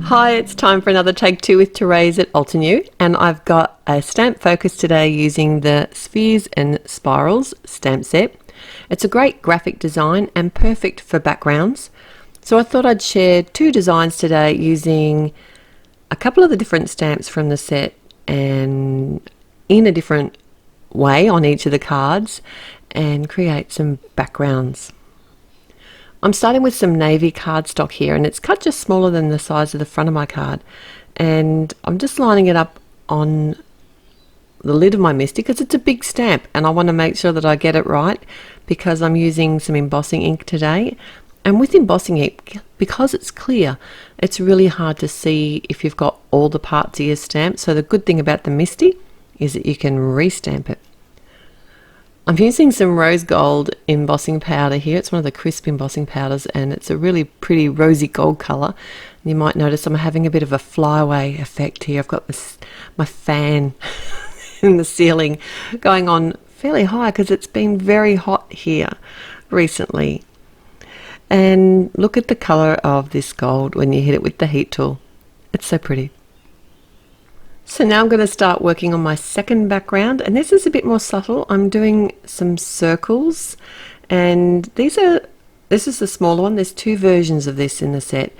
Hi, it's time for another Take 2 with Therese at Altenew, and I've got a stamp focus today using the Spheres and Spirals stamp set. It's a great graphic design and perfect for backgrounds. So I thought I'd share two designs today using a couple of the different stamps from the set and in a different way on each of the cards and create some backgrounds. I'm starting with some navy cardstock here, and it's cut just smaller than the size of the front of my card, and I'm just lining it up on the lid of my MISTI because it's a big stamp and I want to make sure that I get it right because I'm using some embossing ink today. And with embossing ink, because it's clear, it's really hard to see if you've got all the parts of your stamp. So the good thing about the MISTI is that you can restamp it. I'm using some rose gold embossing powder here. It's one of the crisp embossing powders, and it's a really pretty rosy gold colour. You might notice I'm having a bit of a flyaway effect here. I've got my fan in the ceiling going on fairly high because it's been very hot here recently. And look at the colour of this gold when you hit it with the heat tool. It's so pretty. So now I'm going to start working on my second background, and this is a bit more subtle. I'm doing some circles, and this is the smaller one. There's two versions of this in the set,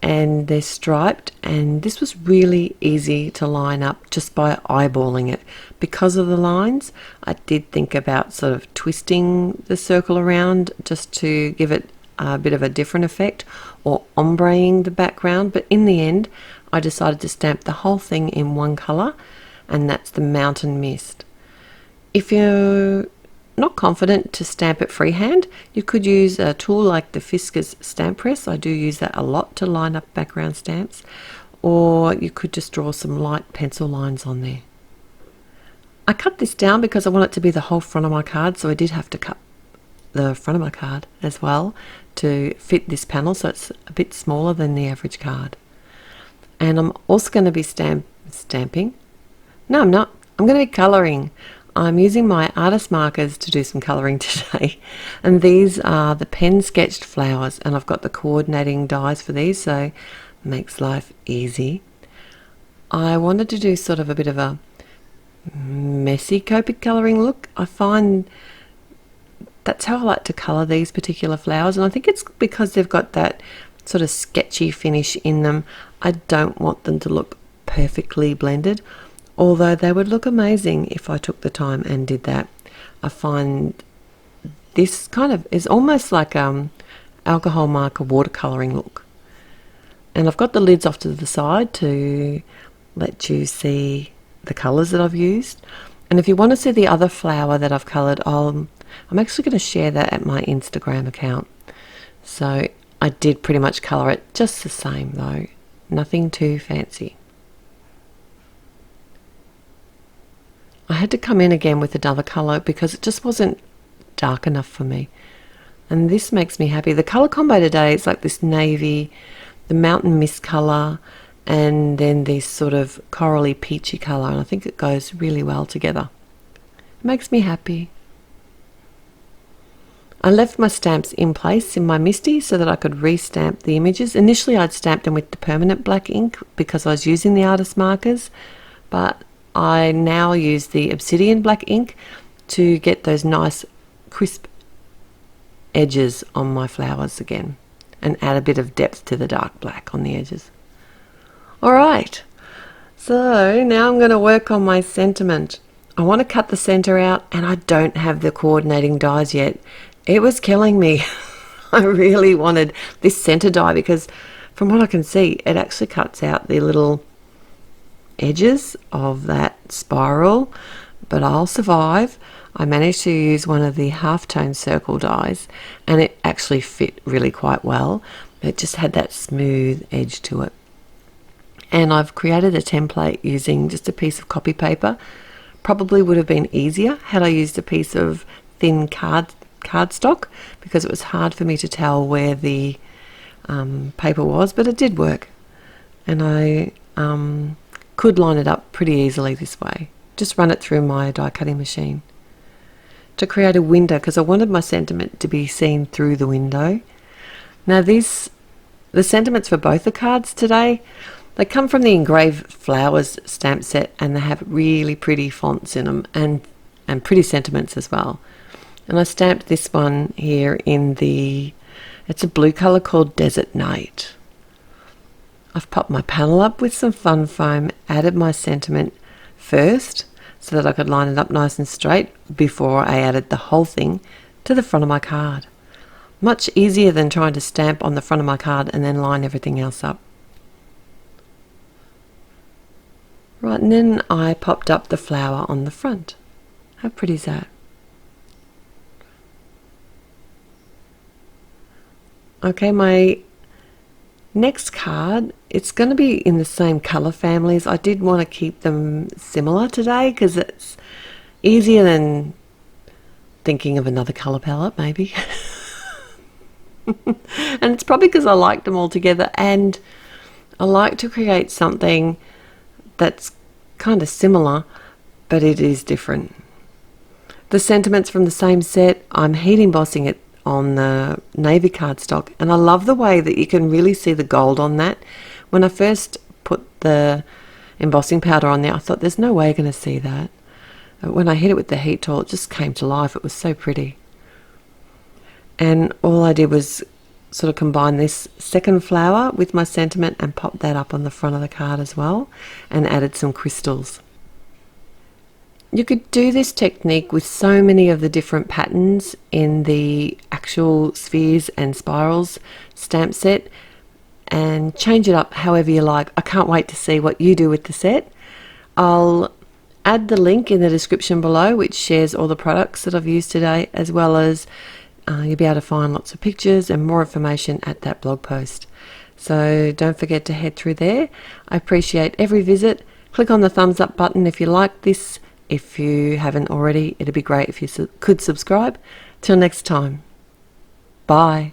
and they're striped, and this was really easy to line up just by eyeballing it. Because of the lines, I did think about sort of twisting the circle around just to give it a bit of a different effect, or ombreing the background, but in the end I decided to stamp the whole thing in one colour, and that's the Mountain Mist. If you're not confident to stamp it freehand, you could use a tool like the Fiskars stamp press. I do use that a lot to line up background stamps, or you could just draw some light pencil lines on there. I cut this down because I want it to be the whole front of my card, so I did have to cut the front of my card as well to fit this panel, so it's a bit smaller than the average card. And I'm also going to be stamping. No, I'm not. I'm going to be colouring. I'm using my artist markers to do some colouring today. And these are the pen sketched flowers, and I've got the coordinating dies for these, so it makes life easy. I wanted to do sort of a bit of a messy Copic colouring look. I find that's how I like to colour these particular flowers, and I think it's because they've got that sort of sketchy finish in them. I don't want them to look perfectly blended, although they would look amazing if I took the time and did that. I find this kind of is almost like alcohol marker watercolouring look. And I've got the lids off to the side to let you see the colours that I've used. And if you want to see the other flower that I've coloured, I'm actually going to share that at my Instagram account. So I did pretty much colour it just the same though, nothing too fancy. I had to come in again with another colour because it just wasn't dark enough for me. And this makes me happy. The colour combo today is like this navy, the Mountain Mist colour, and then this sort of corally peachy colour, and I think it goes really well together. It makes me happy. I left my stamps in place in my MISTI so that I could re-stamp the images. Initially I'd stamped them with the permanent black ink because I was using the artist markers, but I now use the Obsidian black ink to get those nice crisp edges on my flowers again and add a bit of depth to the dark black on the edges. Alright, so now I'm going to work on my sentiment. I want to cut the center out, and I don't have the coordinating dies yet. It was killing me. I really wanted this center die because from what I can see, it actually cuts out the little edges of that spiral, but I'll survive. I managed to use one of the halftone circle dies, and it actually fit really quite well. It just had that smooth edge to it. And I've created a template using just a piece of copy paper. Probably would have been easier had I used a piece of thin cardstock because it was hard for me to tell where the paper was, but it did work, and I could line it up pretty easily this way. Just run it through my die cutting machine to create a window because I wanted my sentiment to be seen through the window. Now the sentiments for both the cards today, they come from the Engraved Flowers stamp set, and they have really pretty fonts in them and pretty sentiments as well. And I stamped this one here in it's a blue colour called Desert Night. I've popped my panel up with some fun foam, added my sentiment first so that I could line it up nice and straight before I added the whole thing to the front of my card. Much easier than trying to stamp on the front of my card and then line everything else up. Right, and then I popped up the flower on the front. How pretty is that? Okay, my next card, it's going to be in the same colour families. I did want to keep them similar today because it's easier than thinking of another colour palette maybe. And it's probably because I liked them all together, and I like to create something that's kind of similar, but it is different. The sentiments from the same set, I'm heat embossing it on the navy cardstock, and I love the way that you can really see the gold on that. When I first put the embossing powder on there, I thought there's no way you're going to see that. But when I hit it with the heat tool, it just came to life. It was so pretty. And all I did was sort of combine this second flower with my sentiment and pop that up on the front of the card as well, and added some crystals. You could do this technique with so many of the different patterns in the actual spheres and spirals stamp set, and change it up however you like. I can't wait to see what you do with the set. I'll add the link in the description below, which shares all the products that I've used today, as well as you'll be able to find lots of pictures and more information at that blog post. So don't forget to head through there. I appreciate every visit. Click on the thumbs up button if you like this. If you haven't already, it'd be great if you could subscribe. Till next time. Bye.